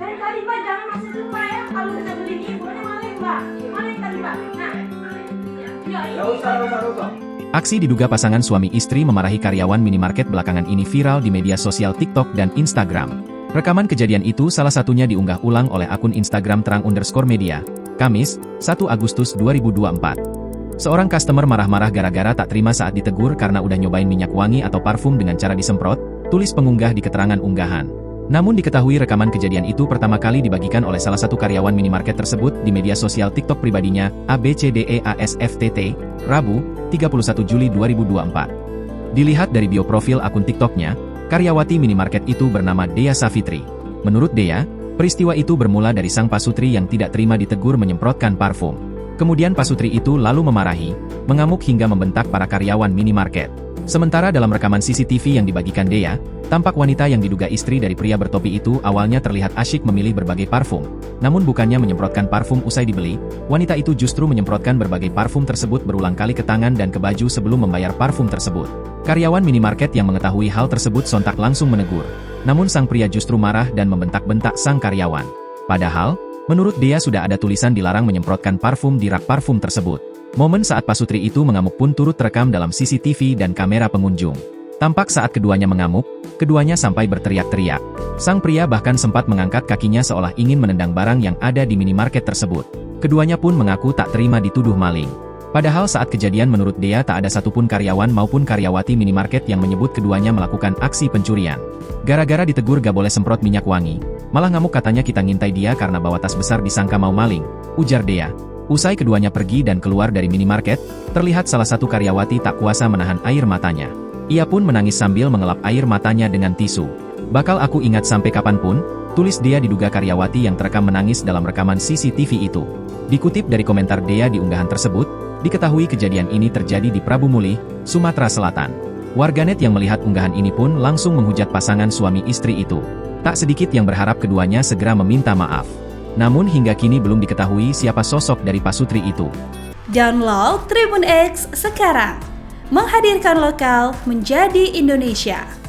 Dari tadi Mbak jangan masuk rumah ya. Kalau kita beli ini bukannya maling Mbak. Maling tadi Mbak. Nah. Ya, Gak usah. Aksi diduga pasangan suami istri memarahi karyawan minimarket belakangan ini viral di media sosial TikTok dan Instagram. Rekaman kejadian itu salah satunya diunggah ulang oleh akun Instagram terang_media, Kamis, 1 Agustus 2024. Seorang customer marah-marah gara-gara tak terima saat ditegur karena udah nyobain minyak wangi atau parfum dengan cara disemprot, tulis pengunggah di keterangan unggahan. Namun diketahui rekaman kejadian itu pertama kali dibagikan oleh salah satu karyawan minimarket tersebut di media sosial TikTok pribadinya, ABCDEASFTT, Rabu, 31 Juli 2024. Dilihat dari bio profil akun TikToknya, karyawati minimarket itu bernama Dea Savitri. Menurut Dea, peristiwa itu bermula dari sang pasutri yang tidak terima ditegur menyemprotkan parfum. Kemudian pasutri itu lalu memarahi, mengamuk hingga membentak para karyawan minimarket. Sementara dalam rekaman CCTV yang dibagikan Dea, tampak wanita yang diduga istri dari pria bertopi itu awalnya terlihat asyik memilih berbagai parfum. Namun bukannya menyemprotkan parfum usai dibeli, wanita itu justru menyemprotkan berbagai parfum tersebut berulang kali ke tangan dan ke baju sebelum membayar parfum tersebut. Karyawan minimarket yang mengetahui hal tersebut sontak langsung menegur. Namun sang pria justru marah dan membentak-bentak sang karyawan. Padahal, menurut Dea sudah ada tulisan dilarang menyemprotkan parfum di rak parfum tersebut. Momen saat pasutri itu mengamuk pun turut terekam dalam CCTV dan kamera pengunjung. Tampak saat keduanya mengamuk, keduanya sampai berteriak-teriak. Sang pria bahkan sempat mengangkat kakinya seolah ingin menendang barang yang ada di minimarket tersebut. Keduanya pun mengaku tak terima dituduh maling. Padahal saat kejadian menurut Dea tak ada satupun karyawan maupun karyawati minimarket yang menyebut keduanya melakukan aksi pencurian. Gara-gara ditegur gak boleh semprot minyak wangi, malah ngamuk katanya kita ngintai dia karena bawa tas besar disangka mau maling, ujar Dea. Usai keduanya pergi dan keluar dari minimarket, terlihat salah satu karyawati tak kuasa menahan air matanya. Ia pun menangis sambil mengelap air matanya dengan tisu. Bakal aku ingat sampai kapanpun, tulis Dea diduga karyawati yang terekam menangis dalam rekaman CCTV itu. Dikutip dari komentar Dea di unggahan tersebut, diketahui kejadian ini terjadi di Prabu Mulih, Sumatera Selatan. Warganet yang melihat unggahan ini pun langsung menghujat pasangan suami istri itu. Tak sedikit yang berharap keduanya segera meminta maaf. Namun hingga kini belum diketahui siapa sosok dari pasutri itu. Download Tribun X sekarang, menghadirkan lokal menjadi Indonesia.